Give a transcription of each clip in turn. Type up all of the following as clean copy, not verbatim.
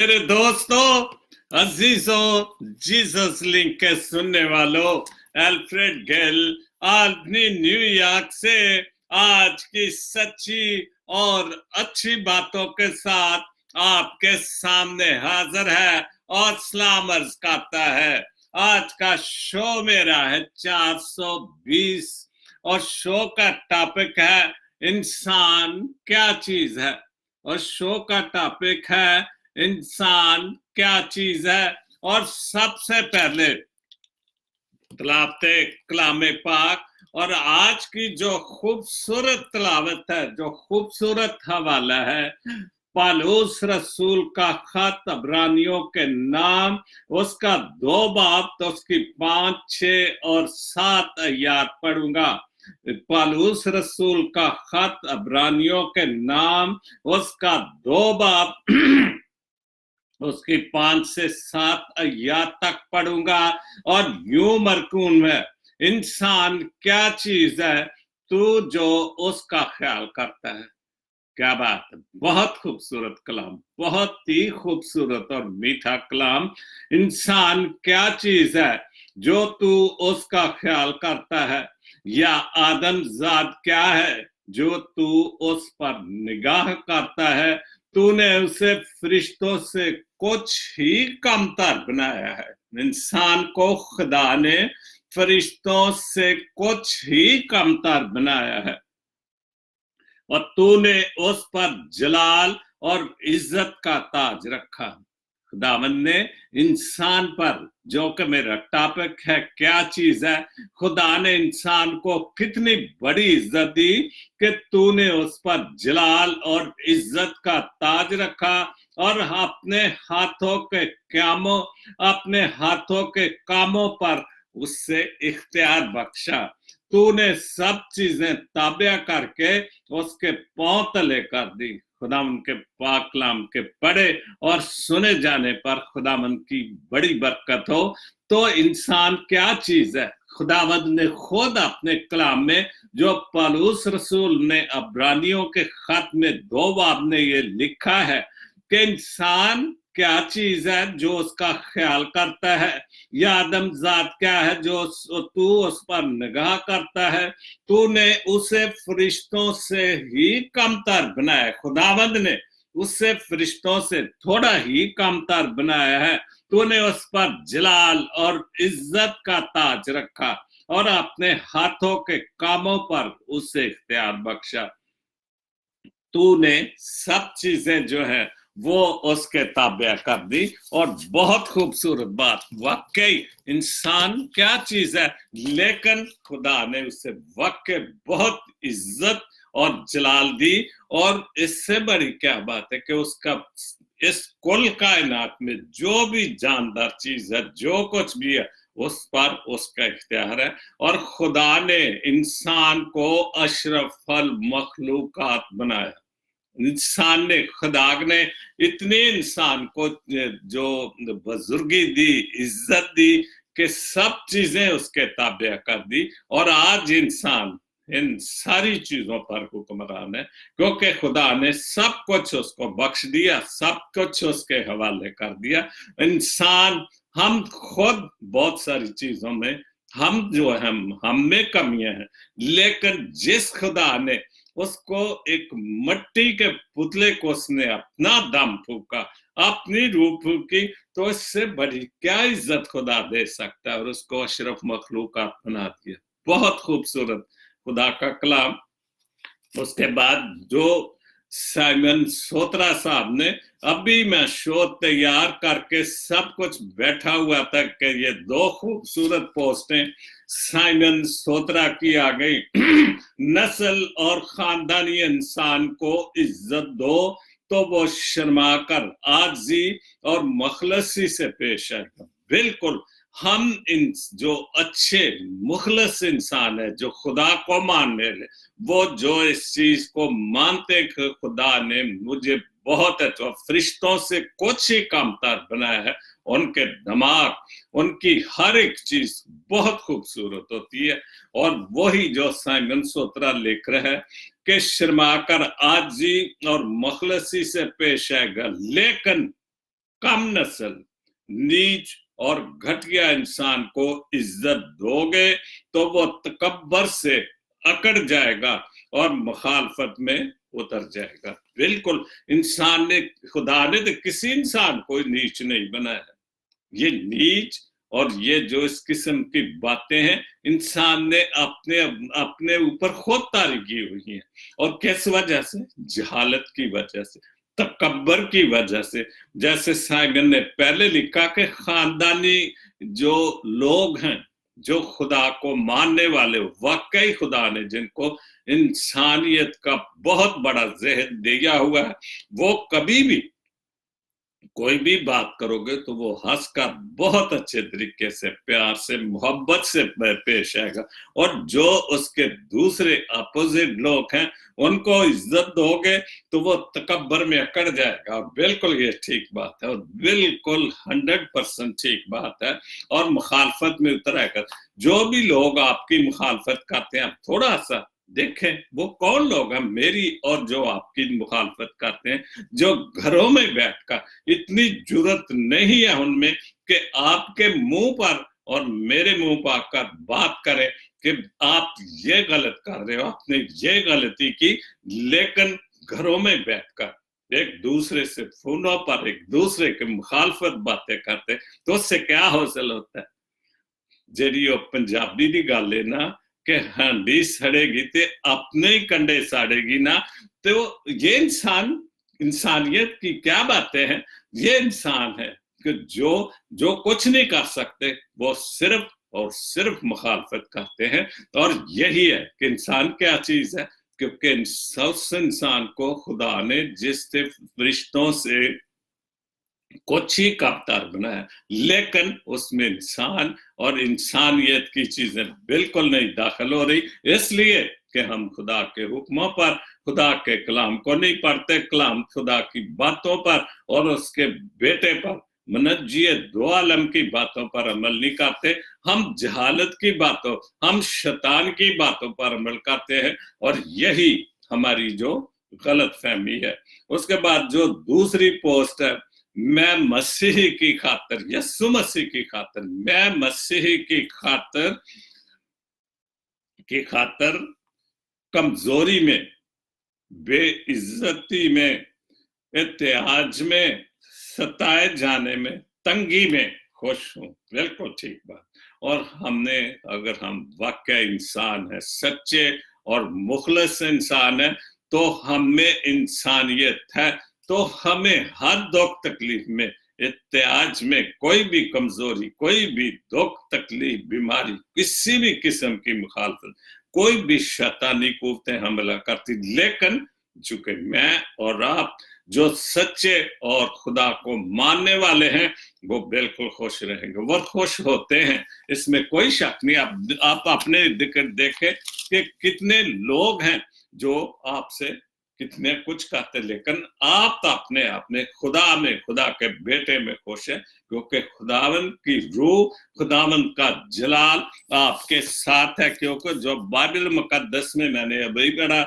میرے دوستوں، عزیزوں، جیسس لنک کے سننے والوں، الفریڈ گیل آدمی نیو یارک سے آج کی سچی اور اچھی باتوں کے ساتھ آپ کے سامنے حاضر ہے اور سلام عرض کرتا ہے۔ آج کا شو میرا ہے 420 اور شو کا ٹاپک ہے انسان کیا چیز ہے، اور شو کا ٹاپک ہے انسان کیا چیز ہے۔ اور سب سے پہلے تلاوت کلام پاک، اور آج کی جو خوبصورت تلاوت ہے، جو خوبصورت حوالہ ہے، پالوس رسول کا خط عبرانیوں کے نام، اس کا 2 باب، تو اس کی 5، 6 اور 7 آیات پڑھوں گا۔ پالوس رسول کا خط عبرانیوں کے نام، اس کا 2 باب اس کی 5 سے 7 آیات تک پڑھوں گا، اور یوں مرکون ہے، انسان کیا چیز ہے تو جو اس کا خیال کرتا ہے۔ کیا بات ہے، بہت خوبصورت کلام، بہت ہی خوبصورت اور میٹھا کلام۔ انسان کیا چیز ہے جو تو اس کا خیال کرتا ہے، یا آدم ذات کیا ہے جو تو اس پر نگاہ کرتا ہے۔ تو نے اسے فرشتوں سے کچھ ہی کم تر بنایا ہے۔ انسان کو خدا نے فرشتوں سے کچھ ہی کم تر بنایا ہے، اور تو نے اس پر جلال اور عزت کا تاج رکھا۔ خداوند نے انسان پر، جو کہ میرا ٹاپک ہے کیا چیز ہے، خدا نے انسان کو کتنی بڑی عزت دی کہ تو نے اس پر جلال اور عزت کا تاج رکھا، اور اپنے ہاتھوں کے کاموں پر اس سے اختیار بخشا۔ تو نے سب چیزیں تابع کر کے اس کے پاؤں تلے کر دی۔ خداوند کے پاک کلام کے پڑھے اور سنے جانے پر خداوند کی بڑی برکت ہو۔ تو انسان کیا چیز ہے؟ خداوند نے خود اپنے کلام میں، جو پالوس رسول نے عبرانیوں کے خط میں 2 باب میں یہ لکھا ہے کہ انسان کیا چیز ہے جو اس کا خیال کرتا ہے، یا آدم ذات کیا ہے جو تو اس پر نگاہ کرتا ہے۔ تو نے اسے فرشتوں سے ہی کم تر بنایا۔ خداوند نے اسے فرشتوں سے تھوڑا ہی کم تر بنایا ہے۔ تو نے اس پر جلال اور عزت کا تاج رکھا، اور اپنے ہاتھوں کے کاموں پر اسے اختیار بخشا۔ تو نے سب چیزیں جو ہے وہ اس کے تابع کر دی۔ اور بہت خوبصورت بات، واقعی انسان کیا چیز ہے، لیکن خدا نے اسے واقعی بہت عزت اور جلال دی۔ اور اس سے بڑی کیا بات ہے کہ اس کا اس کل کائنات میں جو بھی جاندار چیز ہے، جو کچھ بھی ہے، اس پر اس کا اختیار ہے۔ اور خدا نے انسان کو اشرف المخلوقات بنایا۔ انسان نے، خدا نے اتنے انسان کو جو بزرگی دی، عزت دی، کہ سب چیزیں اس کے تابع کر دی۔ اور آج انسان ان ساری چیزوں پر حکمران ہے، کیونکہ خدا نے سب کچھ اس کو بخش دیا، سب کچھ اس کے حوالے کر دیا۔ انسان، ہم خود بہت ساری چیزوں میں ہم میں کمیاں ہیں، لیکن جس خدا نے اس کو ایک مٹی کے پتلے کو اس نے اپنا دم پھونکا، اپنی روح پھونکی، تو اس سے بڑی کیا عزت خدا دے سکتا ہے، اور اس کو اشرف مخلوقات بنا دیا۔ بہت خوبصورت خدا کا کلام۔ اس کے بعد جو سائمن سوترا صاحب نے، ابھی میں شو تیار کر کے سب کچھ بیٹھا ہوا تھا کہ یہ 2 خوبصورت پوسٹیں سائمن سوترا کی آ گئی۔ نسل اور خاندانی انسان کو عزت دو تو وہ شرما کر عاجزی اور مخلصی سے پیش آئے گا۔ بالکل، ہم جو اچھے مخلص انسان ہے، جو خدا کو ماننے لے، وہ جو اس چیز کو مانتے کہ خدا نے مجھے بہت اچھا، فرشتوں سے کچھ ہی کم تر بنایا ہے، ان کے دماغ، ان کی ہر ایک چیز بہت خوبصورت ہوتی ہے۔ اور وہی جو سائمن سوترا لکھ رہا ہے کہ شرما کر عاجزی اور مخلصی سے پیش آئے گا، لیکن कम नस्ल, नीच और घटिया इंसान को इज्जत दोगे तो वो तकब्बर से अकड़ जाएगा और मुखालफत में उतर जाएगा। बिल्कुल, इंसान ने, खुदा ने तो किसी इंसान को नीच नहीं बनाया। ये नीच और ये जो इस किस्म की बातें हैं, इंसान ने अपने अपने ऊपर खुद तारी की हुई हैं। और किस वजह से? जहालत की वजह से, तकब्बर की वजह से। जैसे साइमन ने पहले लिखा कि खानदानी जो लोग हैं, जो खुदा को मानने वाले, वाकई खुदा ने जिनको इंसानियत का बहुत बड़ा ज़हन दिया हुआ है, वो कभी भी कोई भी बात करोगे तो वो हंसकर बहुत अच्छे तरीके से, प्यार से, मोहब्बत से पेश आएगा। और जो उसके दूसरे अपोजिट लोग हैं, उनको इज्जत दोगे तो वो तकब्बर में अकड़ जाएगा। बिल्कुल ये ठीक बात है, और बिल्कुल 100% ठीक बात है, और मुखालफत में उतर आएगा। जो भी लोग आपकी मुखालफत करते हैं, थोड़ा सा देखें वो कौन लोग हैं, मेरी और जो आपकी मुखालफत करते हैं, जो घरों में बैठकर, इतनी जुर्रत नहीं है उनमें कि आपके मुंह पर और मेरे मुंह पर आकर बात करें कि आप ये गलत कर रहे हो, आपने ये गलती की, लेकिन घरों में बैठकर एक दूसरे से फोनों पर एक दूसरे के मुखालफत बातें करते, तो उससे क्या हासिल होता है? जेडी पंजाबी की गल है ना कि हांडी सड़ेगी ते अपने ही कंडे साड़ेगी ना। तो ये इंसानियत की क्या बातें हैं? ये इंसान है कि जो कुछ नहीं कर सकते, वो सिर्फ और सिर्फ मुखालफत करते हैं। और यही है कि इंसान क्या चीज है, क्योंकि इंसान को खुदा ने जिस फरिश्तों से कुछ ही कमतर बनाया, लेकिन उसमें इंसान और इंसानियत की चीजें बिल्कुल नहीं दाखिल हो रही, इसलिए कि हम खुदा के हुक्मों पर, खुदा के कलाम को नहीं पढ़ते, कलाम खुदा की बातों पर और उसके बेटे पर, मुनज्जी दो आलम की बातों पर अमल नहीं करते। हम जहालत की बातों, हम शैतान की बातों पर अमल करते हैं, और यही हमारी जो गलत फहमी है। उसके बाद जो दूसरी पोस्ट है, मैं मसीह की खातिर, यीशु मसीह की खातिर, मैं मसीह की खातिर कमजोरी में, बेइज्जती में, इत्तेहाज में, सताए जाने में, तंगी में खुश हूं। बिल्कुल ठीक बात। और हमने, अगर हम वाकई इंसान है, सच्चे और मुखलिस इंसान है, तो हमें इंसानियत है, तो हमें हर दुख तकलीफ में, इत्तेहाज में, कोई भी कमजोरी, कोई भी दुख तकलीफ, बीमारी, किसी भी किस्म की मुखालफत, कोई भी शैतानी कुव्वतें हमला करती, लेकिन चूंकि मैं और आप जो सच्चे और खुदा को मानने वाले हैं, वो बिल्कुल खुश रहेंगे, वो खुश होते हैं, इसमें कोई शक नहीं। आप अपने देखें कि कितने लोग हैं जो आपसे कितने कुछ कहते, लेकिन आप तो अपने खुदा में, खुदा के बेटे में खुश है, क्योंकि खुदावन की रूह, खुदावन का जलाल आपके साथ है। क्योंकि जो बाइबल मुकद्दस में मैंने अभी पढ़ा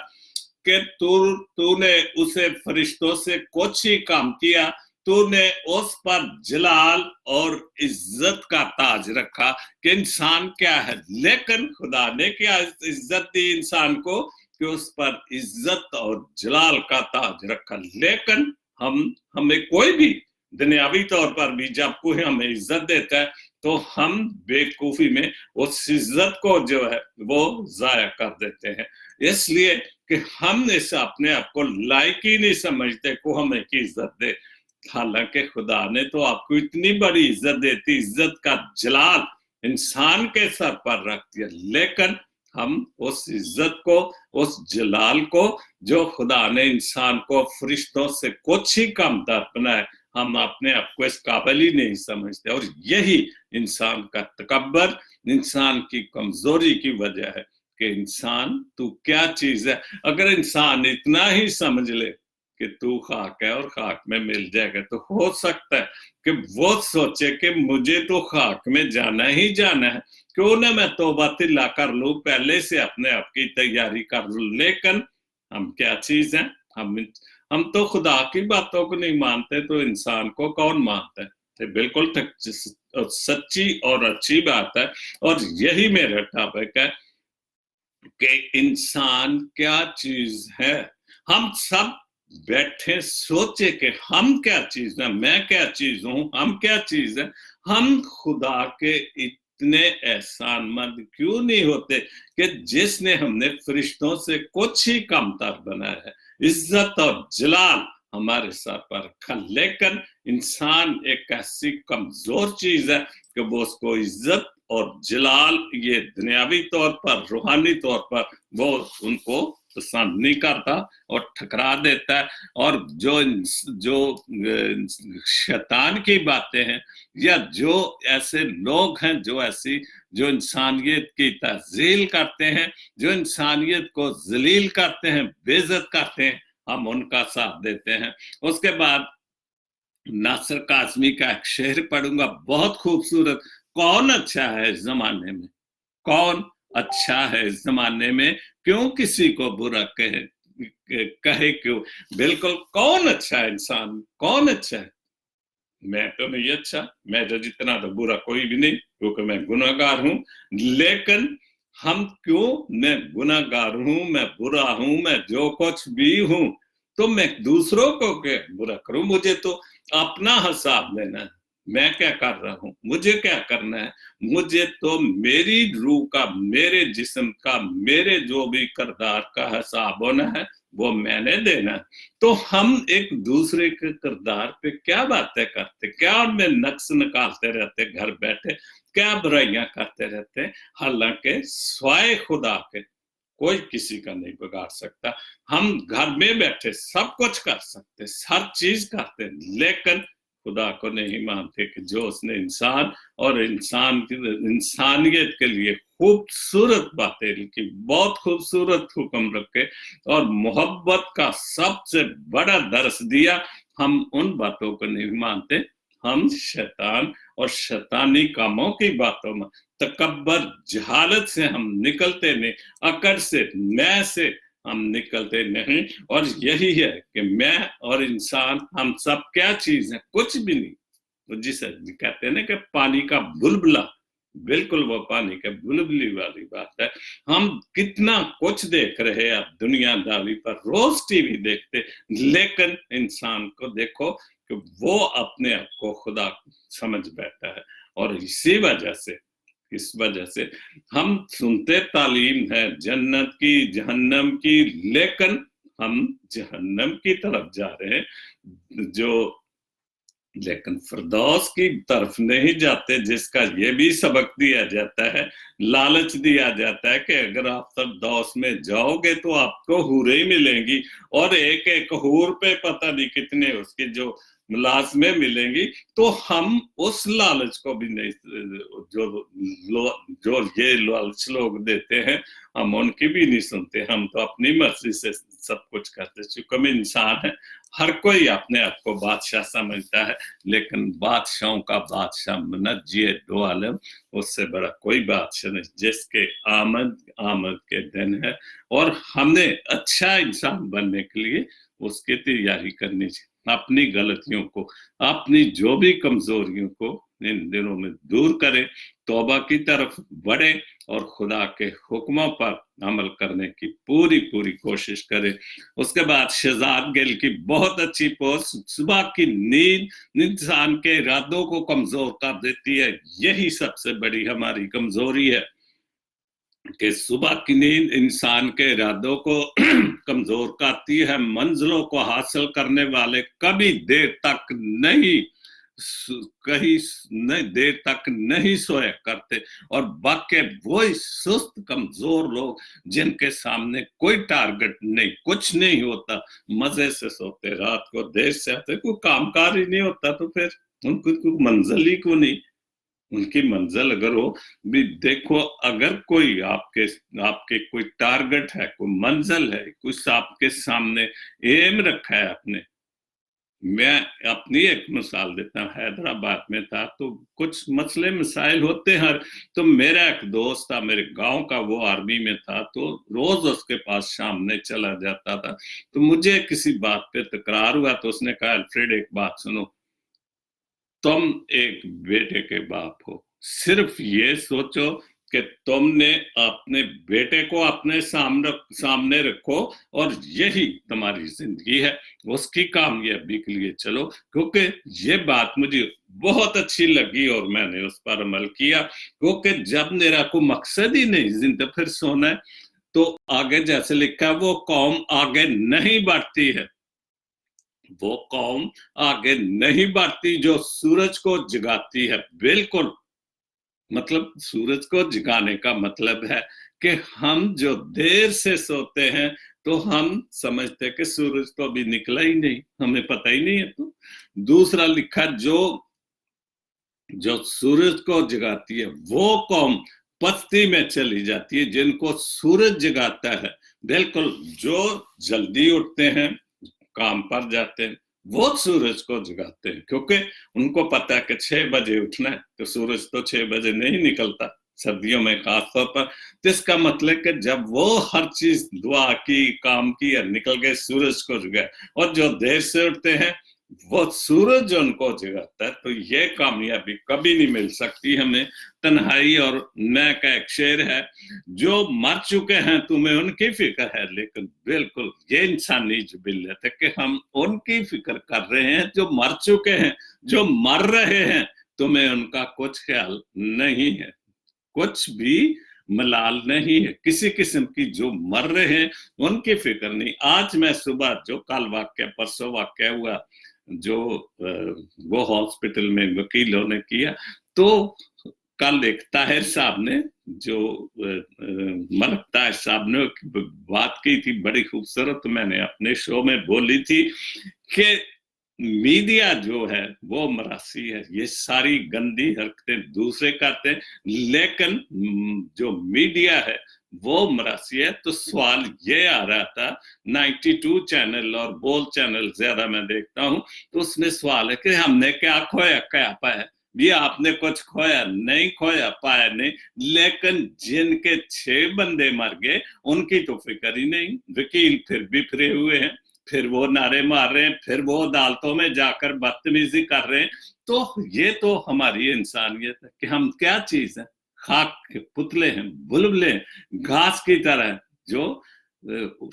कि तूने उसे फरिश्तों से कुछ ही काम किया, तूने उस पर जलाल और इज्जत का ताज रखा। कि इंसान क्या है, लेकिन खुदा ने क्या इज्जत दी इंसान को कि उस पर इज्जत और जलाल का ताज रखा। लेकिन हमें कोई भी दुनियावी तौर पर भी जब कोई हमें इज्जत देता है, तो हम बेवकूफी में उस इज्जत को जो है वो जाया कर देते हैं, इसलिए कि हम इसे अपने आप को लायक ही नहीं समझते को हमें की इज्जत दे। हालांकि खुदा ने तो आपको इतनी बड़ी इज्जत देती, इज्जत का जलाल इंसान के सर पर रख दिया, लेकिन हम उस इज्जत को, उस जलाल को जो खुदा ने इंसान को फरिश्तों से कुछ ही कम तर बनाए, हम अपने आप को इस काबिल ही नहीं समझते। और यही इंसान का तकब्बर, इंसान की कमजोरी की वजह है कि इंसान तू क्या चीज है। अगर इंसान इतना ही समझ ले कि तू खाक है और खाक में मिल जाएगा, तो हो सकता है कि वो सोचे कि मुझे तो खाक में जाना ही जाना है, क्यों ना मैं तौबा तिल्ला कर लूं, पहले से अपने आप की तैयारी कर लूं। लेकिन हम क्या चीज हैं, हम तो खुदा की बातों को नहीं मानते तो इंसान को कौन मानता है। तो बिल्कुल सच्ची और अच्छी बात है, और यही मेरा टॉपिक है कि इंसान क्या चीज है। हम सब बैठे सोचे कि हम क्या चीज है, मैं क्या चीज हूं, हम क्या चीज है। हम खुदा के इतने एहसानमंद क्यों नहीं होते कि जिसने हमने फरिश्तों से कुछ ही कमतर बनाया है, इज्जत और जलाल हमारे सर पर रखा। लेकिन इंसान एक ऐसी कमजोर चीज है कि वो उसको इज्जत और जलाल ये दुनियावी तौर पर, रूहानी तौर पर वो उनको पसंद नहीं करता और ठकरा देता है। और जो शैतान की बातें हैं, या जो ऐसे लोग हैं जो इंसानियत की तज़लील करते हैं, जो इंसानियत को जलील करते हैं, बेइज्जत करते हैं, हम उनका साथ देते हैं। उसके बाद नासिर काज़मी का एक शेर पढ़ूंगा, बहुत खूबसूरत। कौन अच्छा है इस जमाने में, कौन अच्छा है इस जमाने में, क्यों किसी को बुरा कहे क्यों। बिल्कुल, कौन अच्छा है इंसान, कौन अच्छा है। मैं तो नहीं अच्छा, मैं तो जितना तो बुरा कोई भी नहीं, क्योंकि मैं गुनाहगार हूं। लेकिन हम क्यों, मैं गुनाहगार हूं, मैं बुरा हूं, मैं जो कुछ भी हूं, तो मैं दूसरों को क्या बुरा करूं। मुझे तो अपना हिसाब लेना है, मैं क्या कर रहा हूं, मुझे क्या करना है। मुझे तो मेरी रूह का, मेरे जिस्म का, मेरे जो भी किरदार का हिसाब होना है वो मैंने देना है। तो हम एक दूसरे के किरदार पे क्या बातें करते, क्या उनमें नक्स निकालते रहते घर बैठे, क्या बुराइयां करते रहते। हालांकि स्वाय खुदा के कोई किसी का नहीं बिगाड़ सकता। हम घर में बैठे सब कुछ कर सकते, हर चीज करते, लेकिन खुदा को नहीं मानते कि जो उसने इंसान और इंसानियत के लिए खूबसूरत बातें लिखी, बहुत खूबसूरत हुक्म रखे और मोहब्बत का सबसे बड़ा दर्स दिया, हम उन बातों को नहीं मानते। हम शैतान और शैतानी कामों की बातों में, तकब्बर, जहालत से हम निकलते नहीं, अकड़ से, मैं से हम निकलते नहीं। और यही है कि मैं और इंसान, हम सब क्या चीज है, कुछ भी नहीं। तो जिसे कहते हैं ना कि पानी का बुलबुला, बिल्कुल वो पानी के बुलबुली वाली बात है। हम कितना कुछ देख रहे हैं अब दुनियादारी पर, रोज टीवी देखते, लेकिन इंसान को देखो कि वो अपने आप को खुदा समझ बैठा है। और इस वजह से हम सुनते तालीम है जन्नत की, जहन्नम की, लेकिन हम जहन्नम की तरफ जा रहे हैं, लेकिन फिरदौस की तरफ नहीं जाते, जिसका ये भी सबक दिया जाता है, लालच दिया जाता है कि अगर आप फिरदौस में जाओगे तो आपको हूरें मिलेंगी, और एक एक हूर पे पता नहीं कितने उसके जो मुलाजमें मिलेंगी। तो हम उस लालच को भी नहीं, जो ये लालच लोग देते हैं, हम उनकी भी नहीं सुनते। हम तो अपनी मर्जी से सब कुछ करते, चूंकि हम इंसान है। हर कोई अपने आप को बादशाह समझता है, लेकिन बादशाहों का बादशाह मुनज्जी दो आलम, उससे बड़ा कोई बादशाह नहीं, जिसके आमद के दिन है। और हमने अच्छा इंसान बनने के लिए उसकी तैयारी करनी चाहिए। अपनी गलतियों को, अपनी जो भी कमजोरियों को इन दिनों में दूर करें, तौबा की तरफ बढ़े और खुदा के हुक्मों पर अमल करने की पूरी पूरी कोशिश करें। उसके बाद शहजाद गिल की बहुत अच्छी पोस्ट, सुबह की नींद इंसान के इरादों को कमजोर कर देती है। यही सबसे बड़ी हमारी कमजोरी है कि सुबह की नींद इंसान के इरादों को कमजोर करती है। मंजिलों को हासिल करने वाले कभी देर तक नहीं सोया करते, और बाकी वही सुस्त कमजोर लोग जिनके सामने कोई टारगेट नहीं, कुछ नहीं होता, मजे से सोते, रात को देर से आते, कोई कामकाज ही नहीं होता, तो फिर उनको कोई मंजिल ही क्यों नहीं। उनकी मंजिल अगर हो भी, देखो अगर कोई आपके कोई टारगेट है, कोई मंजिल है, कुछ आपके सामने एम रखा है आपने, मैं अपनी एक मिसाल देता हूँ, हैदराबाद में था तो कुछ मसले मसाइल होते हैं। तो मेरा एक दोस्त था मेरे गांव का, वो आर्मी में था, तो रोज उसके पास सामने चला जाता था। तो मुझे किसी बात पे तकरार हुआ, तो उसने कहा, अल्फ्रेड एक बात सुनो, तुम एक बेटे के बाप हो, सिर्फ ये सोचो कि तुमने अपने बेटे को अपने सामने रखो और यही तुम्हारी जिंदगी है, उसकी कामयाबी के लिए चलो। क्योंकि ये बात मुझे बहुत अच्छी लगी और मैंने उस पर अमल किया। क्योंकि जब मेरा कोई मकसद ही नहीं जिंदगी फिर सोना है, तो आगे जैसे लिखा है, वो कौम आगे नहीं बढ़ती है, वो कौम आगे नहीं बढ़ती जो सूरज को जगाती है। बिल्कुल, मतलब सूरज को जगाने का मतलब है कि हम जो देर से सोते हैं तो हम समझते हैं कि सूरज तो अभी निकला ही नहीं, हमें पता ही नहीं है। तो दूसरा लिखा, जो सूरज को जगाती है वो कौम पस्ती में चली जाती है जिनको सूरज जगाता है। बिल्कुल, जो जल्दी उठते हैं, काम पर जाते हैं, वो सूरज को जगाते हैं, क्योंकि उनको पता है कि 6 बजे उठना है, तो सूरज तो 6 बजे नहीं निकलता, सर्दियों में खासतौर पर। तो इसका मतलब कि जब वो हर चीज दुआ की, काम की और निकल गए, सूरज को जगाए। और जो देर से उठते हैं वो सूरज उनको जगाता है। तो ये कामयाबी कभी नहीं मिल सकती हमें। तन्हाई और मैं का एक शेर है, जो मर चुके हैं तुम्हें उनकी फिक्र है, लेकिन बिल्कुल ये इंसानी जिबिल्लत है कि हम उनकी फिक्र कर रहे हैं जो मर चुके हैं। जो मर रहे हैं तुम्हें उनका कुछ ख्याल नहीं है, कुछ भी मलाल नहीं है किसी किस्म की। जो मर रहे हैं उनकी फिक्र नहीं। आज मैं सुबह, जो कल वाक्य परसों वाक्य हुआ, जो वो हॉस्पिटल में वकीलों ने किया, तो कल एक ताहिर साहब ने, जो मलक ताहिर साहब ने बात की थी बड़ी खूबसूरत, मैंने अपने शो में बोली थी कि मीडिया जो है वो मरासी है, ये सारी गंदी हरकतें दूसरे करते हैं, लेकिन जो मीडिया है वो मरासी है। तो सवाल ये आ रहा था, 92 चैनल और बोल चैनल ज्यादा मैं देखता हूं, तो उसमें सवाल है कि हमने क्या खोया क्या पाया। ये आपने कुछ खोया नहीं, खोया पाया नहीं, लेकिन जिनके 6 बंदे मर गए उनकी तो फिक्र ही नहीं। वकील फिर भी फिरे हुए हैं, फिर वो नारे मार रहे हैं, फिर वो अदालतों में जाकर बदतमीजी कर रहे हैं। तो ये तो हमारी इंसानियत है कि हम क्या चीज है, खाक के पुतले हैं, बुलबुले, घास की तरह जो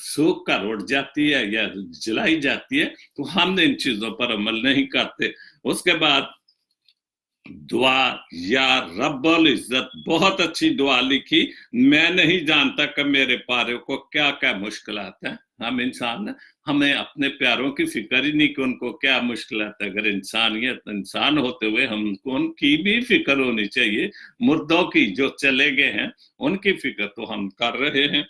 सूख कर उड़ जाती है या जलाई जाती है। तो हम इन चीजों पर अमल नहीं करते। उसके बाद दुआ, या रब्बुल इज्जत, बहुत अच्छी दुआ लिखी, मैं नहीं जानता कि मेरे प्यारों को क्या क्या मुश्किलात है। हम इंसान हैं, हमें अपने प्यारों की फिक्र ही नहीं कि उनको क्या मुश्किलात है। अगर इंसानियत इंसान होते हुए हमको उनकी भी फिक्र होनी चाहिए। मुर्दों की जो चले गए हैं उनकी फिक्र तो हम कर रहे हैं,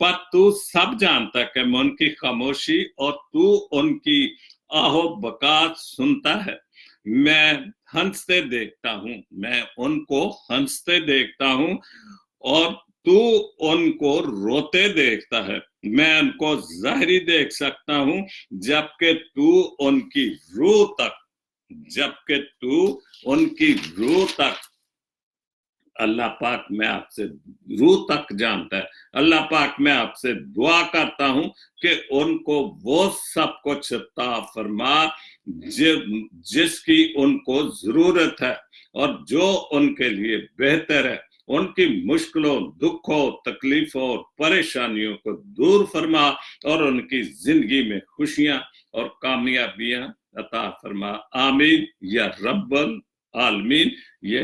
पर तू सब जानता कि मैं उनकी खामोशी और तू उनकी आहो बकात सुनता है। मैं हंसते देखता हूं, मैं उनको हंसते देखता हूं, और तू उनको रोते देखता है। मैं उनको जाहिरी देख सकता हूं, जबकि तू उनकी रूह तक अल्लाह पाक मैं आपसे रूह तक जानता है। अल्लाह पाक मैं आपसे दुआ करता हूं कि उनको वो सब कुछ अता फरमा जिसकी उनको जरूरत है, और जो उनके लिए बेहतर है। उनकी मुश्किलों, दुखों, तकलीफों और परेशानियों को दूर फरमा, और उनकी जिंदगी में खुशियां और कामयाबियां अता फरमा। आमीन या रब्बल आलमीन। ये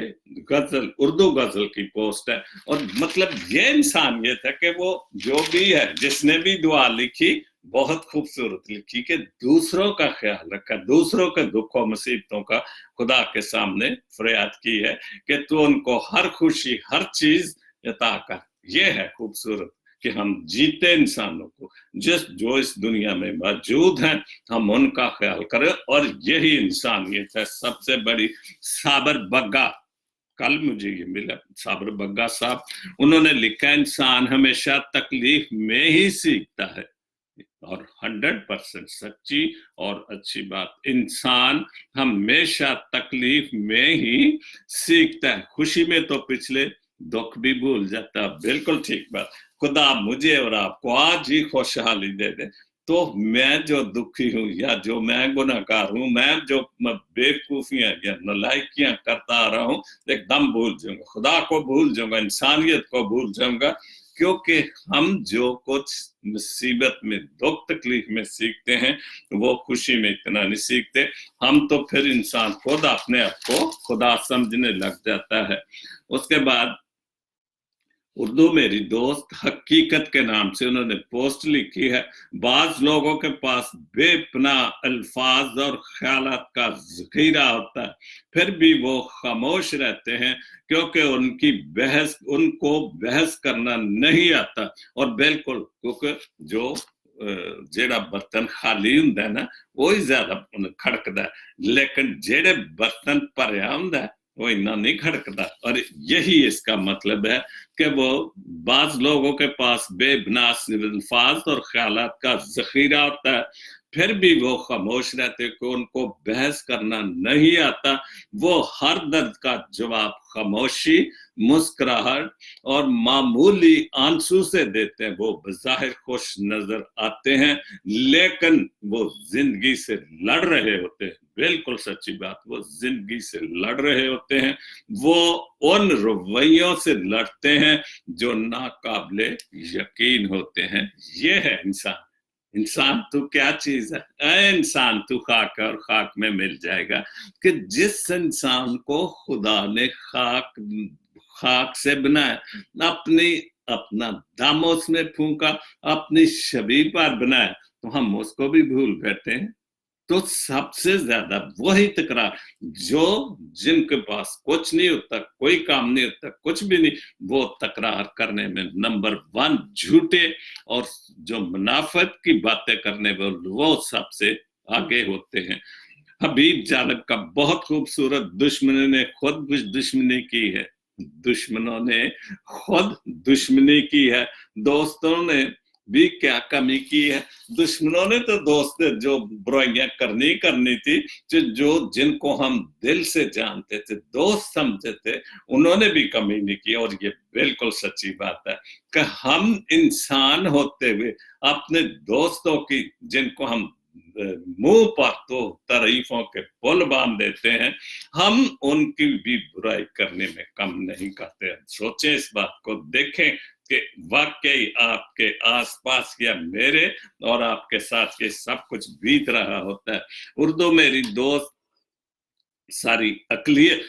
गजल, उर्दू गजल की पोस्ट है। और मतलब ये इंसानियत है कि वो जो भी है, जिसने भी दुआ लिखी, बहुत खूबसूरत लिखी कि दूसरों का ख्याल रखा, दूसरों के दुखों मुसीबतों का खुदा के सामने फरियाद की है कि तू उनको हर खुशी, हर चीज अता कर। ये है खूबसूरत कि हम जीते इंसानों को, जो इस दुनिया में मौजूद हैं, हम उनका ख्याल करें। और यही इंसानियत है सबसे बड़ी। साबर बग्गा, कल मुझे ये मिला, साबर बग्गा साहब, उन्होंने लिखा, इंसान हमेशा तकलीफ में ही सीखता है, اور 100% سچی اور اچھی بات، انسان ہمیشہ تکلیف میں ہی سیکھتا ہے، خوشی میں تو پچھلے دکھ بھی بھول جاتا ہے۔ بالکل ٹھیک بات۔ خدا مجھے اور آپ کو آج ہی خوشحالی دے دے تو میں جو دکھی ہوں یا جو میں گناہگار ہوں، میں جو بیوقوفیاں یا نالائکیاں کرتا آ رہا ہوں، ایک دم بھول جاؤں گا، خدا کو بھول جاؤں گا، انسانیت کو بھول جاؤں گا، کیونکہ ہم جو کچھ مصیبت میں دکھ تکلیف میں سیکھتے ہیں وہ خوشی میں اتنا نہیں سیکھتے۔ ہم تو پھر انسان خود اپنے آپ کو خدا سمجھنے لگ جاتا ہے۔ اس کے بعد اردو میری دوست حقیقت کے نام سے انہوں نے پوسٹ لکھی ہے، بعض لوگوں کے پاس بے پناہ الفاظ اور خیالات کا ذخیرہ ہوتا ہے، پھر بھی وہ خاموش رہتے ہیں کیونکہ ان کو بحث کرنا نہیں آتا۔ اور بالکل کیونکہ جو جیڑا برتن خالی ہوں نا وہی زیادہ کھڑکدا ہے، لیکن جیڑے برتن بھریا ہوں وہ اتنا نہیں کھڑکتا۔ اور یہی اس کا مطلب ہے کہ وہ بعض لوگوں کے پاس بے بناس الفاظ اور خیالات کا ذخیرہ ہوتا ہے، پھر بھی وہ خاموش رہتے کہ ان کو بحث کرنا نہیں آتا۔ وہ ہر درد کا جواب خاموشی، مسکراہٹ اور معمولی آنسو سے دیتے ہیں۔ وہ بظاہر خوش نظر آتے ہیں لیکن وہ زندگی سے لڑ رہے ہوتے ہیں۔ بالکل سچی بات، وہ زندگی سے لڑ رہے ہوتے ہیں، وہ ان رویوں سے لڑتے ہیں جو ناقابل یقین ہوتے ہیں۔ یہ ہے انسان۔ انسان تو کیا چیز ہے؟ اے انسان تو خاک ہے اور خاک میں مل جائے گا، کہ جس انسان کو خدا نے خاک سے بنایا، اپنا دم اس میں پھونکا، اپنی شبیہ پر بنایا، تو ہم اس کو بھی بھول بیٹھے ہیں۔ تو سب سے زیادہ وہی تکرار جن کے پاس کچھ نہیں ہوتا، کوئی کام نہیں ہوتا، کچھ بھی نہیں، وہ تکرار کرنے میں نمبر 1 جھوٹے اور جو منافقت کی باتیں کرنے وہ سب سے آگے ہوتے ہیں۔ حبیب جانب کا بہت خوبصورت دشمنوں نے خود دشمنی کی ہے، دشمنوں نے خود دشمنی کی ہے، دوستوں نے بھی کیا کمی کی ہے۔ دشمنوں نے تو دوست جو برائیاں کرنی تھی، جن کو ہم دل سے جانتے تھے، دوست سمجھتے تھے، انہوں نے بھی کمی نہیں کی۔ اور یہ بالکل سچی بات ہے کہ ہم انسان ہوتے ہوئے اپنے دوستوں کی، جن کو ہم منہ پر تو تعریفوں کے پل باندھ دیتے ہیں، ہم ان کی بھی برائی کرنے میں کم نہیں کرتے۔ سوچیں اس بات کو، دیکھیں کہ واقعی آپ کے آس پاس یا میرے اور آپ کے ساتھ یہ سب کچھ بیت رہا ہوتا ہے۔ اردو میری دوست ساری اقلیت،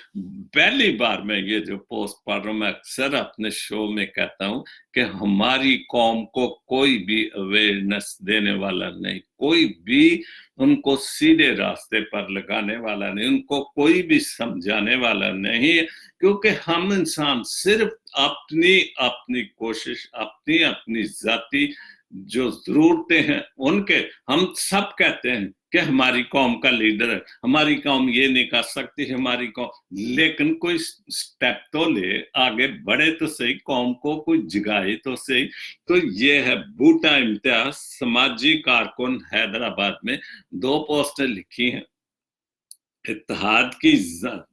پہلی بار میں یہ جو پوسٹ پڑھ رہا ہوں، میں اکثر اپنے شو میں کہتا ہوں کہ ہماری قوم کو کوئی بھی اویئرنس دینے والا نہیں، کوئی بھی ان کو سیدھے راستے پر لگانے والا نہیں، ان کو کوئی بھی سمجھانے والا نہیں، کیونکہ ہم انسان صرف اپنی کوشش، اپنی ذاتی جو ضرورتیں ہیں ان کے، ہم سب کہتے ہیں کہ ہماری قوم کا لیڈر ہے، ہماری قوم یہ نہیں کر سکتی، ہماری قوم، لیکن کوئی سٹیپ تو لے، آگے بڑھے تو صحیح، قوم کو کوئی جگائے تو صحیح۔ تو یہ ہے بوٹا امتیاز، سماجی کارکن، حیدرآباد میں 2 پوسٹیں لکھی ہیں، اتحاد کی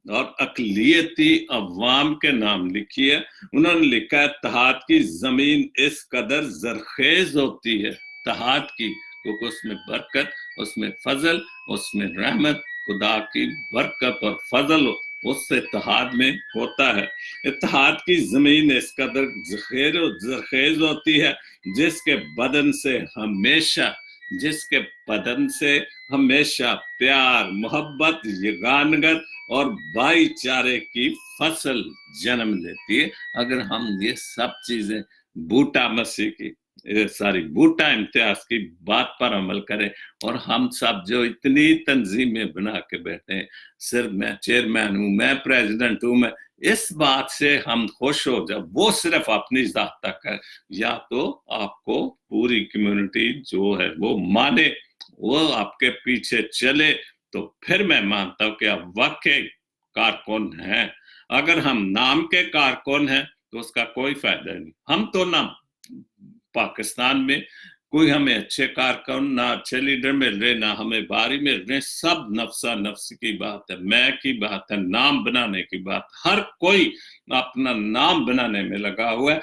اور اقلیتی عوام کے نام لکھی ہے۔ انہوں نے لکھا ہے اتحاد کی زمین اس قدر زرخیز ہوتی ہے، اتحاد کی، کیونکہ اس میں برکت، اس میں فضل، اس میں رحمت، خدا کی برکت اور فضل اس سے اتحاد میں ہوتا ہے۔ اتحاد کی زمین اس قدر زرخیز ہوتی ہے جس کے بدن سے ہمیشہ پیار، محبت، یگانگت اور بھائی چارے کی فصل جنم لیتی ہے۔ اگر ہم یہ سب چیزیں بوٹا امتیاز کی بات پر عمل کریں، اور ہم سب جو اتنی تنظیمیں بنا کے بیٹھے ہیں، صرف میں چیئرمین ہوں، میں پریزیڈنٹ ہوں، میں اس بات سے ہم خوش ہو جائے، وہ صرف اپنی ذات تک ہے، یا تو آپ کو پوری کمیونٹی جو ہے وہ مانے، وہ آپ کے پیچھے چلے، تو پھر میں مانتا ہوں کہ آپ واقعی کارکن ہیں۔ اگر ہم نام کے کارکن ہیں تو اس کا کوئی فائدہ نہیں۔ ہم تو نہ پاکستان میں کوئی ہمیں اچھے کارکن، نہ اچھے لیڈر مل رہے، نہ ہمیں باری مل رہے، سب نفسا نفس کی بات ہے، میں کی بات ہے، نام بنانے کی بات، ہر کوئی اپنا نام بنانے میں لگا ہوا ہے،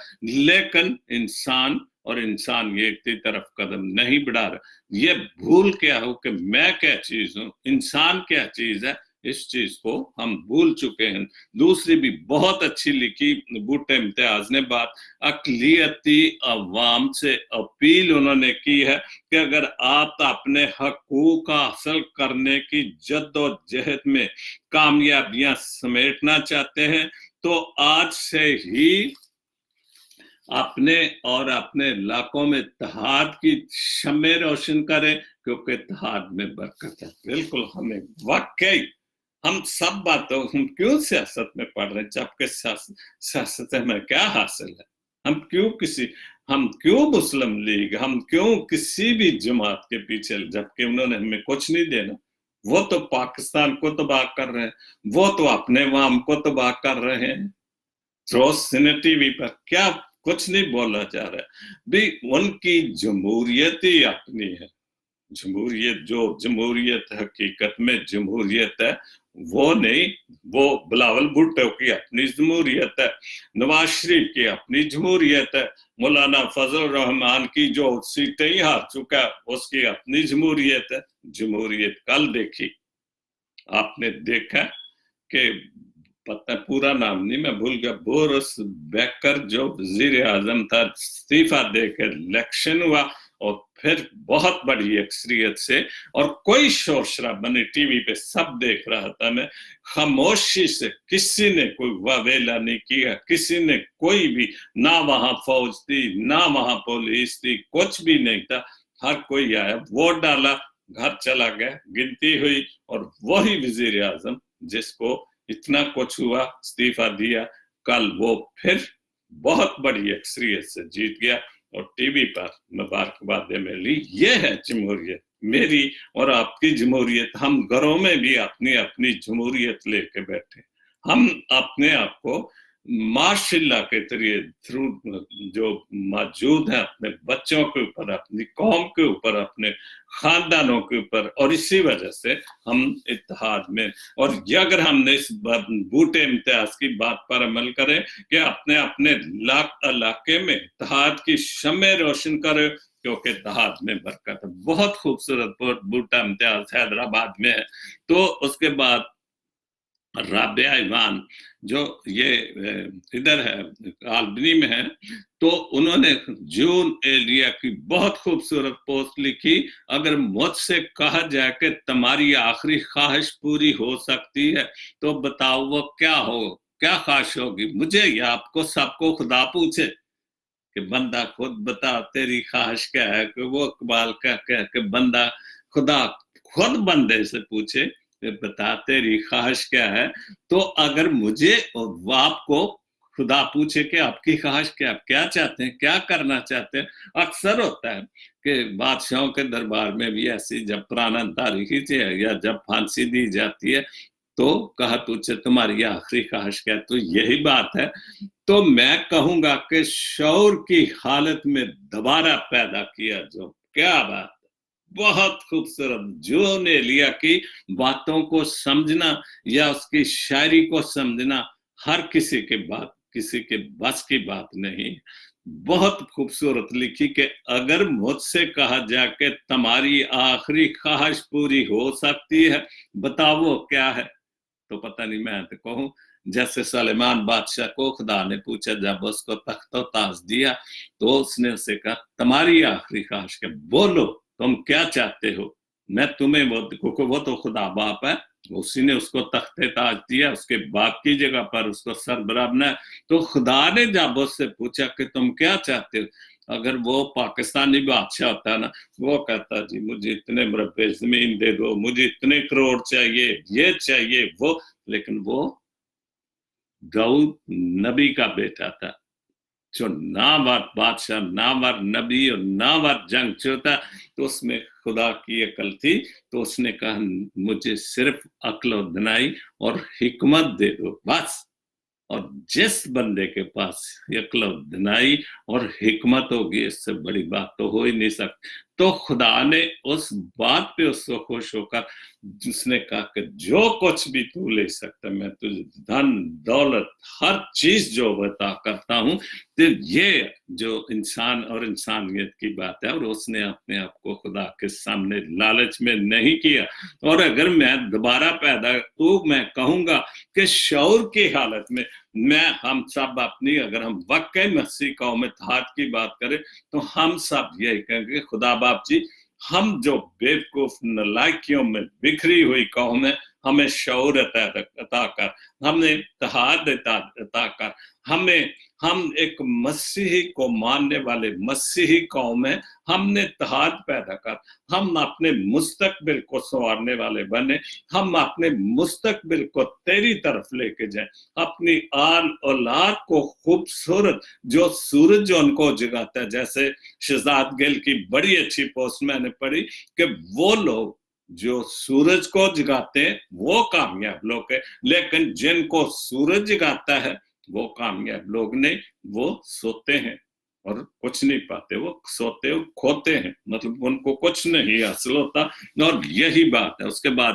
لیکن انسان اور انسان یہ کی طرف قدم نہیں بڑھا رہا۔ یہ بھول کیا ہو کہ میں کیا چیز ہوں، انسان کیا چیز ہے، اس چیز کو ہم بھول چکے ہیں۔ دوسری بھی بہت اچھی لکھی بھٹو امتیاز نے بات، اقلیتی عوام سے اپیل انہوں نے کی ہے کہ اگر آپ اپنے حقوق حاصل کرنے کی جد و جہد میں کامیابیاں سمیٹنا چاہتے ہیں تو آج سے ہی اپنے اور اپنے علاقوں میں اتحاد کی شمع روشن کریں، کیونکہ اتحاد میں برکت ہے۔ بالکل، ہمیں واقعی ہم سب باتوں، ہم کیوں سیاست میں پڑھ رہے ہیں جبکہ سیاست میں کیا حاصل ہے؟ ہم کیوں مسلم لیگ، ہم کیوں کسی بھی جماعت کے پیچھے، جبکہ انہوں نے ہمیں کچھ نہیں دینا۔ وہ تو پاکستان کو تباہ کر رہے ہیں، وہ تو اپنے عوام کو تباہ کر رہے ہیں۔ روز ٹی وی پر کیا کچھ نہیں بولا جا رہا ہے بھی، ان کی جمہوریت ہی اپنی ہے۔ جمہوریت، جو جمہوریت حقیقت میں جمہوریت ہے وہ نہیں، وہ بلاول بھٹو کی اپنی جمہوریت ہے، نواز شریف کی اپنی جمہوریت ہے، مولانا فضل الرحمان کی جو سیٹیں ہی ہار چکا ہے اس کی اپنی جمہوریت ہے۔ جمہوریت کل دیکھی، آپ نے دیکھا کہ پتہ پورا نام نہیں میں بھول گیا، بورس بیکر جو وزیر اعظم تھا، استعفیٰ دے کے الیکشن ہوا اور پھر بہت بڑی اکثریت سے، اور کوئی شور شرابہ نہیں، ٹی وی پہ سب دیکھ رہا تھا، میں خاموشی سے، کسی نے کوئی واویلا نہیں کیا، کسی نے کوئی بھی، نہ وہاں فوج تھی نہ وہاں پولیس تھی، کچھ بھی نہیں تھا، ہر کوئی آیا، ووٹ ڈالا، گھر چلا گیا، گنتی ہوئی، اور وہی وزیر اعظم جس کو اتنا کچھ ہوا استعفیٰ دیا، کل وہ پھر بہت بڑی اکثریت سے جیت گیا اور ٹی وی پر مبارکبادیں ملی۔ یہ ہے جمہوریت، میری اور آپ کی جمہوریت۔ ہم گھروں میں بھی اپنی اپنی جمہوریت لے کے بیٹھے، ہم اپنے آپ کو ماشاء اللہ کے تھرو جو موجود ہیں اپنے بچوں کے اوپر، اپنی قوم کے اوپر، اپنے خاندانوں کے اوپر، اور اسی وجہ سے ہم اتحاد میں، اور یہ اگر ہم نے اس بھٹو امتیاز کی بات پر عمل کریں کہ اپنے اپنے علاقے میں اتحاد کی شمع روشن کرے، کیونکہ اتحاد میں برکت ہے۔ بہت خوبصورت بھٹو امتیاز حیدرآباد میں ہے۔ تو اس کے بعد رابعہ ایوان جو یہ ادھر ہے آلبنی میں ہے، تو انہوں نے جون ایلیا کی بہت خوبصورت پوسٹ لکھی، اگر مجھ سے کہا جائے کہ تمہاری آخری خواہش پوری ہو سکتی ہے تو بتاؤ وہ کیا ہو، کیا خواہش ہوگی؟ مجھے یا آپ کو، سب کو خدا پوچھے کہ بندہ خود بتا تیری خواہش کیا ہے، کہ وہ اقبال کا کہ بندہ خدا خود بندے سے پوچھے بتا تیری خواہش کیا ہے، تو اگر مجھے اور آپ کو خدا پوچھے کہ آپ کی خواہش کیا، کیا چاہتے ہیں، کیا کرنا چاہتے ہیں۔ اکثر ہوتا ہے کہ بادشاہوں کے دربار میں بھی ایسی جب پرانا تاریخی سے یا جب پھانسی دی جاتی ہے تو کہا تجھے تمہاری آخری خواہش کیا، تو یہی بات ہے۔ تو میں کہوں گا کہ شعور کی حالت میں دوبارہ پیدا کیا، جو کیا بات، بہت خوبصورت جون ایلیا کی باتوں کو سمجھنا یا اس کی شاعری کو سمجھنا ہر کسی کے بس کی بات نہیں۔ بہت خوبصورت لکھی کہ اگر مجھ سے کہا جائے کہ تمہاری آخری خواہش پوری ہو سکتی ہے بتاؤ وہ کیا ہے، تو پتہ نہیں، میں تو کہوں جیسے سلیمان بادشاہ کو خدا نے پوچھا جب اس کو تخت و تاج دیا تو اس نے اسے کہا تمہاری آخری خواہش کیا، بولو تم کیا چاہتے ہو، میں تمہیں وہ تو خدا باپ ہے، اسی نے اس کو تخت تاج دیا، اس کے باپ کی جگہ پر اس کو سربراہ بنایا۔ تو خدا نے جب اس سے پوچھا کہ تم کیا چاہتے ہو، اگر وہ پاکستانی بادشاہ ہوتا ہے نا، وہ کہتا جی مجھے اتنے مربع زمین دے دو، مجھے اتنے کروڑ چاہیے، یہ چاہیے وہ، لیکن وہ داؤد نبی کا بیٹا تھا جو نامور بادشاہ، نامور نبی اور نامور جنگ چوتا، تو اس میں خدا کی عقل تھی، تو اس نے کہا مجھے صرف عقل و دانائی اور حکمت دے دو بس، اور جس بندے کے پاس عقل و دانائی اور حکمت ہوگی، اس سے بڑی بات تو ہو ہی نہیں سکتی. تو خدا نے اس بات پہ اس کو خوش ہو کر جس نے کہا کہ جو کچھ بھی تو لے سکتا میں تجھے دھن دولت ہر چیز جو عطا کرتا ہوں. تو یہ جو انسان اور انسانیت کی بات ہے، اور اس نے اپنے آپ کو خدا کے سامنے لالچ میں نہیں کیا. اور اگر میں دوبارہ پیدا تو میں کہوں گا کہ شعور کی حالت میں ہم سب اپنی، اگر ہم واقعی مسیح قوم اتحاد کی بات کریں تو ہم سب یہی کہیں گے خدا باپ جی، ہم جو بیوقوف نالائکیوں میں بکھری ہوئی قوم ہے، ہمیں شعور عطا کر، ہمیں اتحاد عطا کر، ہم ایک مسیحی کو ماننے والے مسیحی قوم ہیں، ہم نے اتحاد پیدا کر، ہم اپنے مستقبل کو سنوارنے والے بنے، ہم اپنے مستقبل کو تیری طرف لے کے جائیں، اپنی آل اولاد کو خوبصورت جو سورج جو ان کو جگاتا ہے، جیسے شہزاد گل کی بڑی اچھی پوسٹ میں نے پڑھی کہ وہ لوگ جو سورج کو جگاتے ہیں وہ کامیاب لوگ ہیں، لیکن جن کو سورج جگاتا ہے وہ کامیاب لوگ نہیں، وہ سوتے ہیں اور کچھ نہیں پاتے، وہ سوتے اور کھوتے ہیں، مطلب ان کو کچھ نہیں حاصل ہوتا. اور یہی بات ہے. اس کے بعد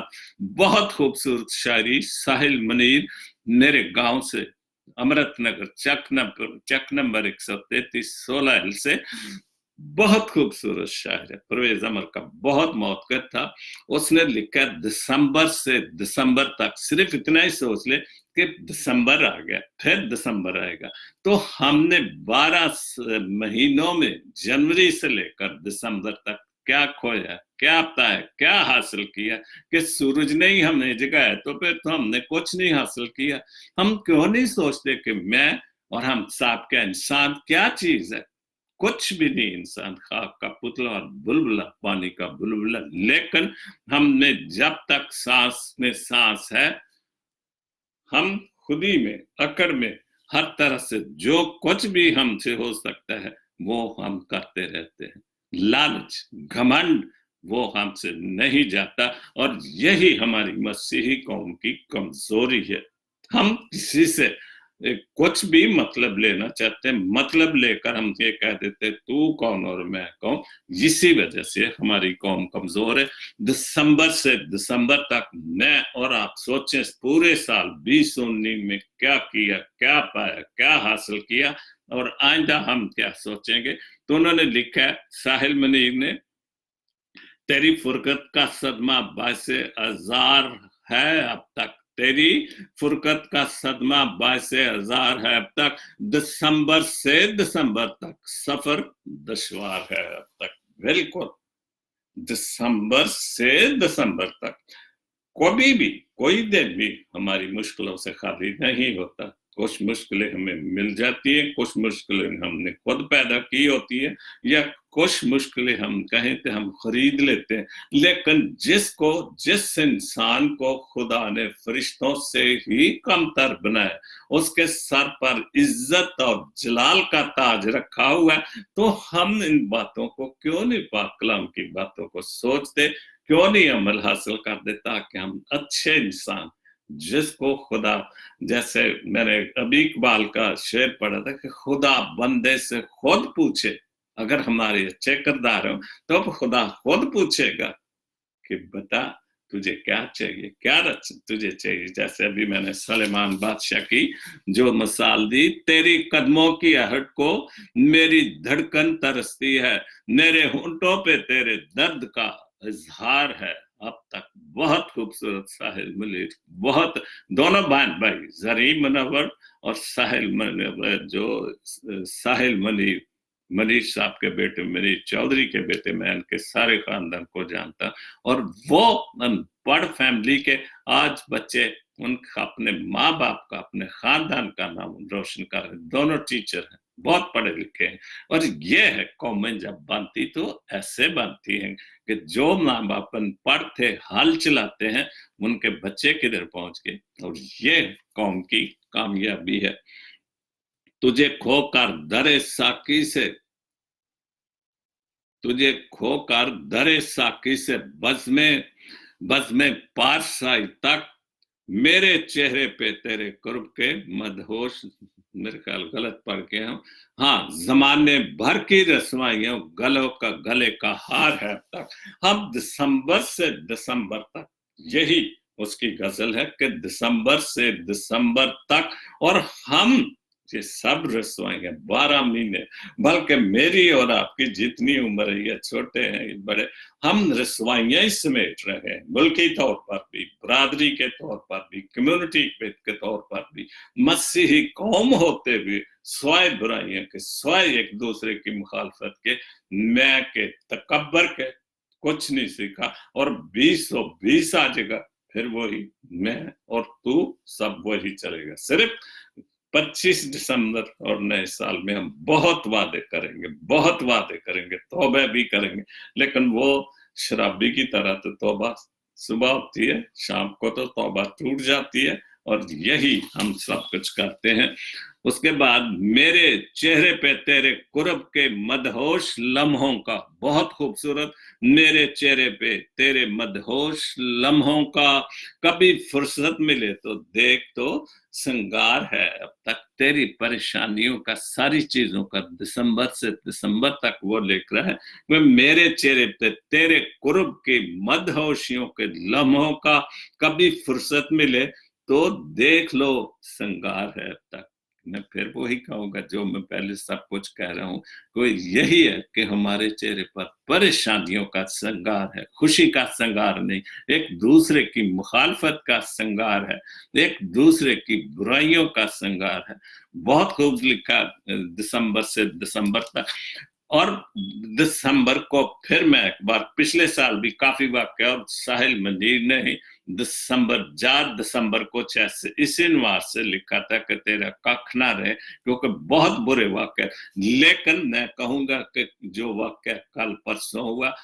بہت خوبصورت شاعری ساحل منیر میرے گاؤں سے امرت نگر چک نمبر 133 16 سے، بہت خوبصورت شاعر ہے. پرویز عمر کا بہت موقع تھا. اس نے لکھا دسمبر سے دسمبر تک، صرف اتنا ہی سوچ لے کہ دسمبر آ گیا پھر دسمبر آئے گا، تو ہم نے 12 مہینوں میں جنوری سے لے کر دسمبر تک کیا کھویا، کیا پایا، کیا حاصل کیا کہ سورج نے ہی ہمیں جگایا، تو پھر تو ہم نے کچھ نہیں حاصل کیا. ہم کیوں نہیں سوچتے کہ میں اور ہم صاحب کا انسان کیا چیز ہے؟ کچھ بھی نہیں. انسان خاک کا پتلا اور بلبلا، پانی کا بلبلا. لیکن ہم نے جب تک سانس میں سانس ہے، ہم خودی میں اکڑ میں ہر طرح سے جو کچھ بھی ہم سے ہو سکتا ہے وہ ہم کرتے رہتے ہیں. لالچ گھمنڈ وہ ہم سے نہیں جاتا، اور یہی ہماری مسیحی قوم کی کمزوری ہے. ہم کسی سے کچھ بھی مطلب لینا چاہتے ہیں، مطلب لے کر ہم یہ کہہ دیتے تو کون اور میں کون. اسی وجہ سے ہماری قوم کمزور ہے. دسمبر سے دسمبر تک میں اور آپ سوچیں پورے سال 2019 میں کیا کیا، کیا پایا، کیا حاصل کیا، اور آئندہ ہم کیا سوچیں گے. تو انہوں نے لکھا ہے ساحل منیر نے، تیری فرقت کا صدمہ باعث آزار ہے اب تک، تیری فرقت کا صدمہ باعث آزار ہے اب تک، دسمبر سے دسمبر تک سفر دشوار ہے اب تک. بالکل دسمبر سے دسمبر تک کبھی بھی کوئی دن بھی ہماری مشکلوں سے خالی نہیں ہوتا. کچھ مشکلیں ہمیں مل جاتی ہیں، کچھ مشکلیں ہم نے خود پیدا کی ہوتی ہے، یا کچھ مشکلیں ہم کہیں تو ہم خرید لیتے ہیں. لیکن جس انسان کو خدا نے فرشتوں سے ہی کم تر بنایا، اس کے سر پر عزت اور جلال کا تاج رکھا ہوا ہے، تو ہم ان باتوں کو کیوں نہیں پاک کلام کی باتوں کو سوچتے، کیوں نہیں عمل حاصل کر دے، تاکہ ہم اچھے انسان جس کو خدا، جیسے میں نے ابھی اقبال کا شعر پڑھا تھا کہ خدا بندے سے خود پوچھے، اگر ہمارے اچھے کردار ہوں تو خدا خود پوچھے گا کہ بتا تجھے کیا چاہیے، کیا تجھے چاہیے. جیسے ابھی میں نے سلیمان بادشاہ کی جو مثال دی، تیری قدموں کی آہٹ کو میری دھڑکن ترستی ہے، میرے ہونٹوں پہ تیرے درد کا اظہار ہے اب تک. بہت خوبصورت ساحل منیر، بہت دونوں بہن بھائی زرعی منور اور ساحل منیر، جو ساحل منیر صاحب کے بیٹے، منیر چودھری کے بیٹے، میں ان کے سارے خاندان کو جانتا، اور وہ پڑھ فیملی کے آج بچے ان کا اپنے ماں باپ کا، اپنے خاندان کا نام روشن کر رہے. دونوں ٹیچر ہیں، بہت پڑھے لکھے ہیں. اور یہ ہے قومیں جب بنتی تو ایسے بنتی ہیں کہ جو ماں باپ پڑھ تھے حال چلاتے ہیں، ان کے بچے کدھر پہنچ گئے. اور یہ قوم کی کامیابی ہے. تجھے کھو کر در ساقی سے، تجھے کھو کر در ساقی سے بزم پارسائی تک، मेरे चेहरे पे तेरे कुर्ब के मदहोश, मेरे ख्याल गलत पढ़ के हूं, हाँ, जमाने भर की रसवाइयों गलों का गले का हार है अब तक। हम दिसंबर से दिसंबर तक, यही उसकी गजल है कि दिसंबर से दिसंबर तक, और हम ये सब रसवाइयां 12 महीने, बल्कि मेरी और आपकी जितनी उम्र है, ये छोटे हैं ये बड़े, हम रसवाइयां ही समेट रहे हैं, मुल्की तौर पर भी, बरादरी के तौर पर भी, कम्युनिटी के तौर पर भी, मसीही कौम होते हुए स्वाय बुराइयां के, स्वाय एक दूसरे की मुखालफत के, मैं के तकब्बर के कुछ नहीं सीखा। और 20 आ जाएगा, फिर वही मैं और तू सब वही चलेगा। सिर्फ 25 दिसंबर और नए साल में हम बहुत वादे करेंगे, बहुत वादे करेंगे, तौबे भी करेंगे, लेकिन वो शराबी की तरह तो तौबा सुबह होती है, शाम को तो तौबा टूट जाती है, और यही हम सब कुछ करते हैं। उसके बाद मेरे चेहरे पे तेरे कुर्ब के मदहोश लम्हों का, बहुत खूबसूरत, मेरे चेहरे पे तेरे मदहोश लम्हों का, कभी फुर्सत मिले तो देख तो श्रृंगार है अब तक तेरी परेशानियों का, सारी चीजों का, दिसंबर से दिसंबर तक वो लिख रहा है। मैं मेरे चेहरे पे तेरे कुर्ब के मदहोशियों के लम्हों का, कभी फुर्सत मिले तो देख लो श्रृंगार है अब तक। मैं फिर वही कहूंगा जो मैं पहले सब कुछ कह रहा हूँ, कोई यही है कि हमारे चेहरे पर परेशानियों का श्रृंगार है, खुशी का श्रृंगार नहीं, एक दूसरे की मुखालफत का श्रृंगार है, एक दूसरे की बुराइयों का श्रृंगार है। बहुत खूब लिखा दिसंबर से दिसंबर तक। और दिसंबर को फिर मैं एक बार, पिछले साल भी काफी वाक्य, और साहिल मंजीर ने ही दिसंबर को जैसे इसी अनुवाद से लिखा था कि तेरा कख ना रहे, क्योंकि बहुत बुरे वाक्य। लेकिन मैं कहूंगा कि जो वाक्य कल परसों हुआ,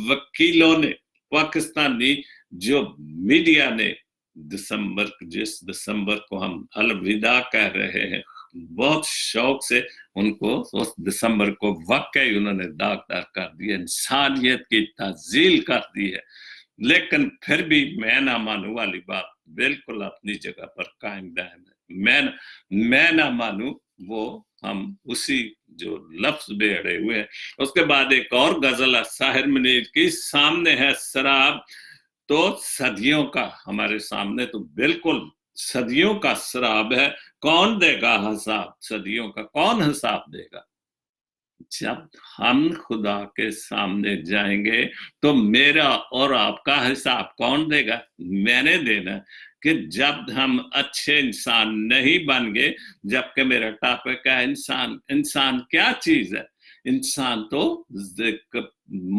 वकीलों ने, पाकिस्तानी जो मीडिया ने जिस दिसंबर को हम अलविदा कह रहे हैं, बहुत शौक से उनको उस दिसंबर को वाकई उन्होंने दागदार कर दिया, इंसानियत की ताजील कर दी है। लेकिन फिर भी मैं ना मानू वाली बात बिल्कुल अपनी जगह पर कायम दायम है। मैं ना मानू, वो हम उसी जो लफ्ज पे अड़े हुए हैं। उसके बाद एक और गजल है साहिर मुनीर की, सामने है शराब तो सदियों का, हमारे सामने तो बिल्कुल सदियों का शराब है, कौन देगा हिसाब, सदियों का कौन हिसाब देगा। जब हम खुदा के सामने जाएंगे तो मेरा और आपका हिसाब कौन देगा, मैंने देना। कि जब हम अच्छे इंसान नहीं बन गए, जबकि मेरा टॉपिक है इंसान, इंसान क्या चीज है, इंसान तो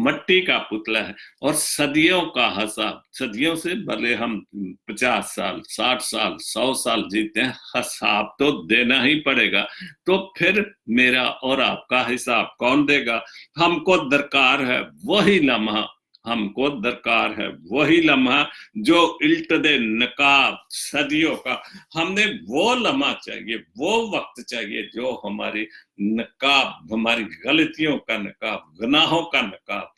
मट्टी का पुतला है, और सदियों का हिसाब, सदियों से भले हम 50 साल 60 साल 100 साल जीते हैं, हिसाब तो देना ही पड़ेगा। तो फिर मेरा और आपका हिसाब कौन देगा। हमको दरकार है वही लम्हा, हमको दरकार है वही लम्हा जो इल्ट दे नकाब सदियों का। हमने वो लम्हा चाहिए, वो वक्त चाहिए जो हमारी नकाब, हमारी गलतियों का नकाब, गुनाहों का नकाब,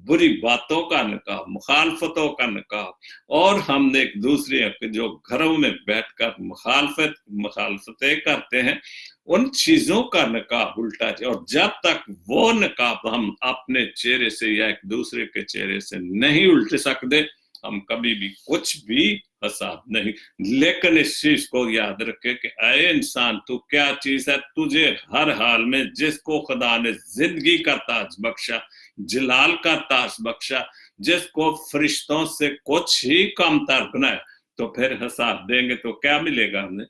बुरी बातों का नकाब, मुखालफतों का नकाब, और हमने एक दूसरे के जो घरों में बैठकर मुखालफतें करते हैं, उन चीजों का नकाब उल्टा जाए। और जब तक वो नकाब हम अपने चेहरे से या एक दूसरे के चेहरे से नहीं उल्ट सकते, हम कभी भी कुछ भी हिसाब नहीं। लेकिन इस चीज को याद रखे कि ऐ इंसान तू क्या चीज है, तुझे हर हाल में जिसको खुदा ने जिंदगी का ताज बख्शा, जलाल का ताज बख्शा, जिसको फरिश्तों से कुछ ही कम तर बनाया, तो फिर हिसाब देंगे तो क्या मिलेगा, हमें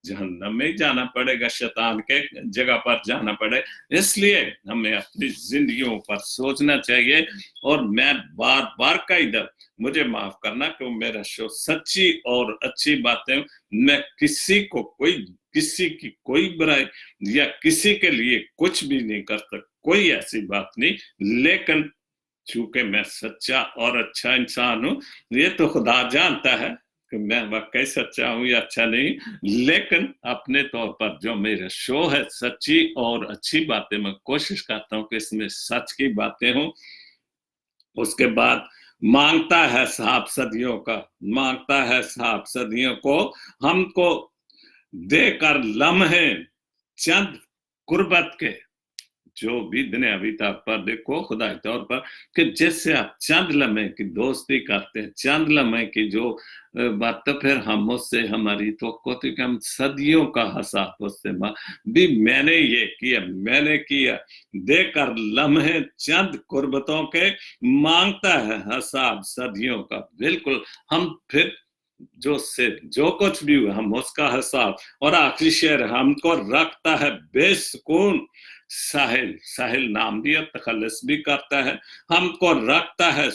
जहन्नम में जाना पड़ेगा, शैतान के जगह पर जाना पड़े। इसलिए हमें अपनी जिंदगियों पर सोचना चाहिए। और मैं बार बार का इधर, मुझे माफ करना कि मेरा शो सच्ची और अच्छी बातें, मैं किसी को किसी की कोई बुराई या किसी के लिए कुछ भी नहीं कर सकता, कोई ऐसी बात नहीं। लेकिन चूंकि मैं सच्चा और अच्छा इंसान हूं, ये तो खुदा जानता है कि मैं वाकई सच्चा हूं या अच्छा नहीं। लेकिन अपने तौर पर जो मेरा शो है सच्ची और अच्छी बातें, मैं कोशिश करता हूं कि इसमें सच की बातें हों। उसके बाद मांगता है साहब सदियों का, मांगता है साहब सदियों को, हमको देकर लम्हे चंद कुर्बत के। जो भी दुनियावी तौर पर देखो, खुदाई तौर पर, कि जैसे आप चंद लम्हे की दोस्ती करते हैं, चंद लम्हे की जो बात, तो फिर हम उससे हमारी तो होती कि हम सदियों का हिसाब उससे भी मैंने ये किया, मैंने किया, देकर लम्हे चंद कुर्बतों के, मांगता है हिसाब सदियों का। बिल्कुल हम फिर जो कुछ भी हुआ हम उसका हिसाब। और आखिरी शेर, हमको रखता है बेसुकून साहिल, साहिल नाम दिया, तखल्लुस भी करता है, हमको रखता है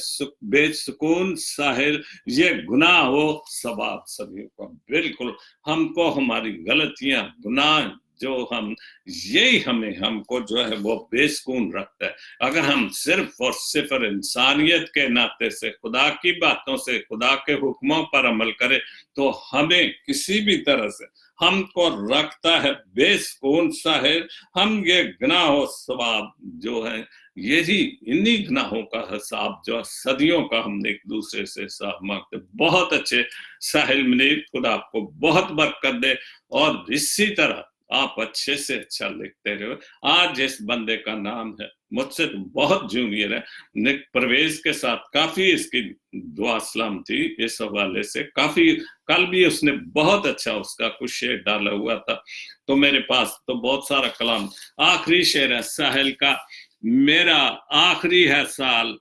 बेसुकून साहिल, ये गुनाह हो सवाब सभी को। बिल्कुल हमको हमारी गलतियां, गुनाह जो हम, यही हमको जो है वो बेसुकून रखता है। अगर हम सिर्फ और सिर्फ इंसानियत के नाते से, खुदा की बातों से, खुदा के हुक्मों पर अमल करें, तो हमें किसी भी तरह से हमको रखता है बेसुकून साहिल। हम ये गुनाह और सवाब जो है, यही इन्हीं गुनाहों का हिसाब जो सदियों का हम एक दूसरे से हिसाब मांगते। बहुत अच्छे साहिल मुनीर, खुदा आपको बहुत बरकत दे, और इसी तरह आप अच्छे से अच्छा लिखते रहो। आज इस बंदे का नाम है, मुझसे तो बहुत जूनियर है, निक परवेज के साथ काफी इसकी दुआ सलाम थी इस हवाले से, काफी कल भी उसने बहुत अच्छा उसका कुछ शेर डाला हुआ था, तो मेरे पास तो बहुत सारा कलाम। आखिरी शेर है साहिल का, मेरा आखिरी है साल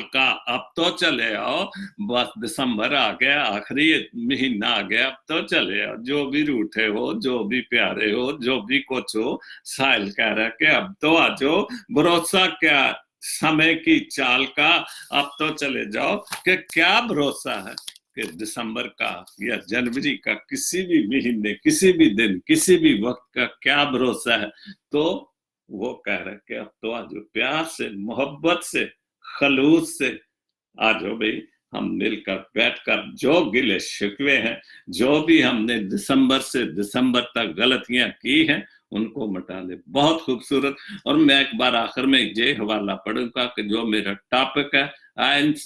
का, अब तो चले आओ, बस दिसंबर आ गया, आखिरी महीना आ गया, अब तो चले आओ, जो भी रूठे हो, जो भी प्यारे हो, जो भी कुछ हो, साहिल कह रहा है कि अब तो आ जाओ, भरोसा क्या समय की चाल का, अब तो चले जाओ। कि क्या भरोसा है कि दिसंबर का या जनवरी का, किसी भी महीने, किसी भी दिन, किसी भी वक्त का क्या भरोसा है। तो वो कह रहा है कि अब तो आ जाओ, प्यार से, मोहब्बत से, खलूस से आ जाओ भाई, हम मिलकर बैठकर जो गिले शिकवे हैं, जो भी हमने दिसंबर से दिसंबर तक गलतियां की हैं, उनको मिटा ले। बहुत खूबसूरत। और मैं एक बार आखिर में ये हवाला पढ़ूंगा कि जो मेरा टॉपिक है,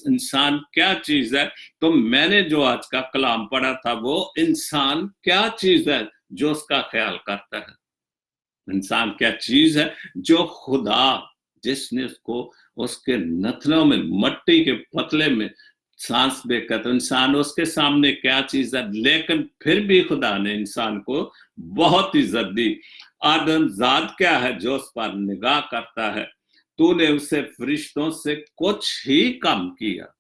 इंसान क्या चीज है, तो मैंने जो आज का कलाम पढ़ा था वो इंसान क्या चीज है जो उसका ख्याल करता है। इंसान क्या चीज है जो खुदा, जिसने उसको उसके नथनों में, मट्टी के पतले में सांस देकर, तो इंसान उसके सामने क्या चीज है। लेकिन फिर भी खुदा ने इंसान को बहुत इज्जत दी। आदम जात क्या है जो उस पर निगाह करता है, तूने उसे फरिश्तों से कुछ ही कम किया,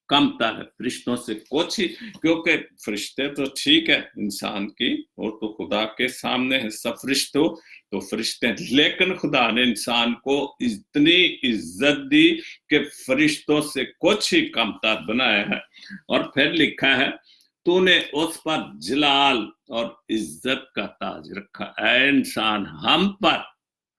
कमता है फरिश्तों से कुछ ही, क्योंकि फरिश्ते तो ठीक है इंसान की, और तो खुदा के सामने है सब फरिश्तों, तो फरिश्ते, लेकिन खुदा ने इंसान को इतनी इज्जत दी कि फरिश्तों से कुछ ही कमतर बनाया है। और फिर लिखा है, तूने उस पर जलाल और इज्जत का ताज रखा। ऐ इंसान, हम पर,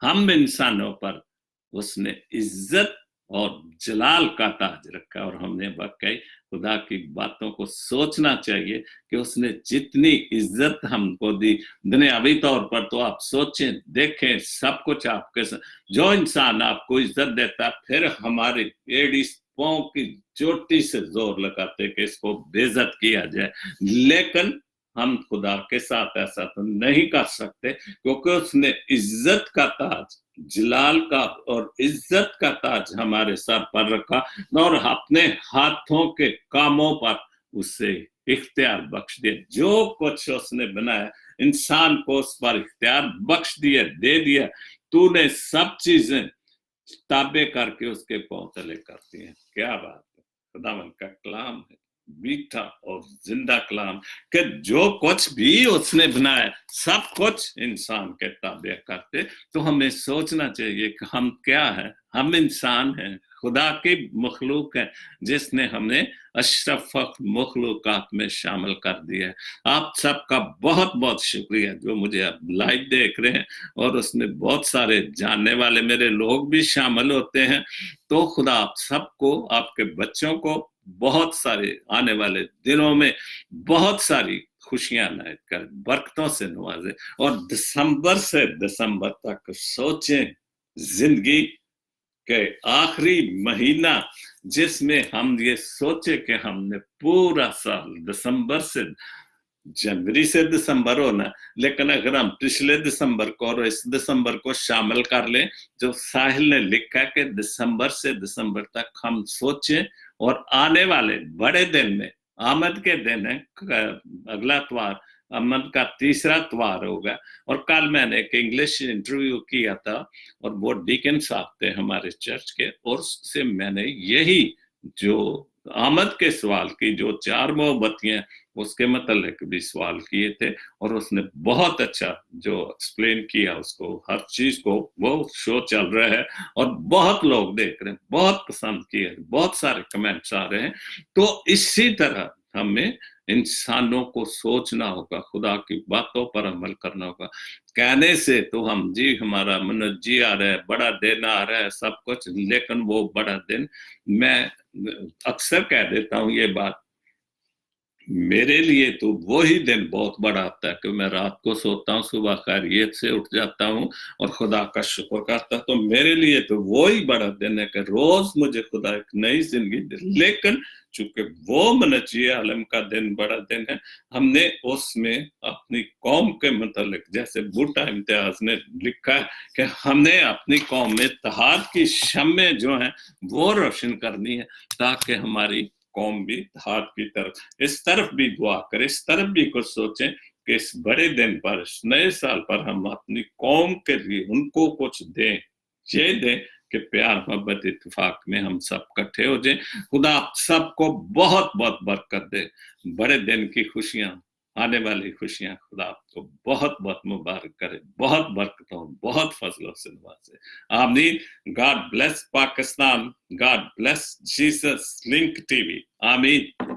हम इंसानों पर उसने इज्जत और जलाल का ताज रखा। और हमने वाकई खुदा की बातों को सोचना चाहिए कि उसने जितनी इज्जत हमको दी दुनियावी तौर पर, तो आप सोचें, देखें, सब कुछ आपके साथ, जो इंसान आपको इज्जत देता, फिर हमारे एड़ी पांव की चोटी से जोर लगाते कि इसको बेइज्जत किया जाए। लेकिन हम खुदा के साथ ऐसा तो नहीं कर सकते, क्योंकि उसने इज्जत का ताज, जलाल का और इज्जत का ताज हमारे सर पर रखा, और अपने हाथों के कामों पर उसे इख्तियार बख्श दिया। जो कुछ उसने बनाया, इंसान को उस पर इख्तियार बख्श दिया, दे दिया। तूने सब चीजें ताबे करके उसके पांव तले करती हैं। क्या बात है, खुदावन का कलाम है, मीठा और जिंदा कलाम, कि जो कुछ भी उसने बनाया सब कुछ इंसान के ताबे करते। तो हमें सोचना चाहिए कि हम क्या हैं, हम इंसान हैं, खुदा की मखलूक है, जिसने हमें अशरफ मखलूकात में शामिल कर दिया है। आप सबका बहुत बहुत शुक्रिया जो मुझे अब लाइव देख रहे हैं, और उसमें बहुत सारे जानने वाले मेरे लोग भी शामिल होते हैं। तो खुदा आप सबको, आपके बच्चों को बहुत सारे आने वाले दिनों में बहुत सारी खुशियां नायत कर, बरकतों से नवाजे। और दिसंबर से दिसंबर तक सोचें, जिंदगी के आखिरी महीना جس میں ہم یہ سوچے کہ ہم نے پورا سال دسمبر سے جنوری سے دسمبر ہونا، لیکن اگر ہم پچھلے دسمبر کو اور اس دسمبر کو شامل کر لیں جو ساحل نے لکھا کہ دسمبر سے دسمبر تک ہم سوچیں، اور آنے والے بڑے دن میں آمد کے دن ہے، اگلا اتوار آمد کا تیسرا اتوار ہوگا، اور کل میں نے ایک انگلش انٹرویو کیا تھا اور وہ ڈیکن صاحب تھے ہمارے چرچ کے، اور اس سے میں نے یہی جو آمد کے سوال کی جو 4 مومبتیاں اس کے متعلق بھی سوال کیے تھے، اور اس نے بہت اچھا جو ایکسپلین کیا اس کو ہر چیز کو. وہ شو چل رہا ہے اور بہت لوگ دیکھ رہے ہیں، بہت پسند کیے، بہت سارے کمنٹس آ رہے ہیں. تو اسی طرح ہمیں انسانوں کو سوچنا ہوگا، خدا کی باتوں پر عمل کرنا ہوگا. کہنے سے تو ہم جی ہمارا منجی آ رہا ہے، بڑا دن آ رہا ہے، سب کچھ، لیکن وہ بڑا دن میں اکثر کہہ دیتا ہوں یہ بات، میرے لیے تو وہی دن بہت بڑا آتا ہے کہ میں رات کو سوتا ہوں، صبح خیریت سے اٹھ جاتا ہوں اور خدا کا شکر کرتا ہوں. تو میرے لیے تو وہی بڑا دن ہے کہ روز مجھے خدا ایک نئی زندگی دے. لیکن چونکہ وہ منجی عالم کا دن بڑا دن ہے، ہم نے اس میں اپنی قوم کے متعلق جیسے بھٹا امتیاز نے لکھا ہے کہ ہم نے اپنی قوم میں اتحاد کی شمعیں جو ہیں وہ روشن کرنی ہے، تاکہ ہماری قوم بھی اتحاد کی طرف، اس طرف بھی دعا کریں، اس طرف بھی کچھ سوچیں کہ اس بڑے دن پر، اس نئے سال پر ہم اپنی قوم کے لیے ان کو کچھ دیں. یہ دیں کہ پیار محبت اتفاق میں ہم سب کٹھے ہو جائیں. خدا سب کو بہت بہت برکت دے. بڑے دن کی خوشیاں، آنے والی خوشیاں خدا آپ کو بہت بہت مبارک کرے، بہت برکتوں، بہت فضلوں سے نوازے. آمین. God bless Pakistan. God bless Jesus Link TV. آمین.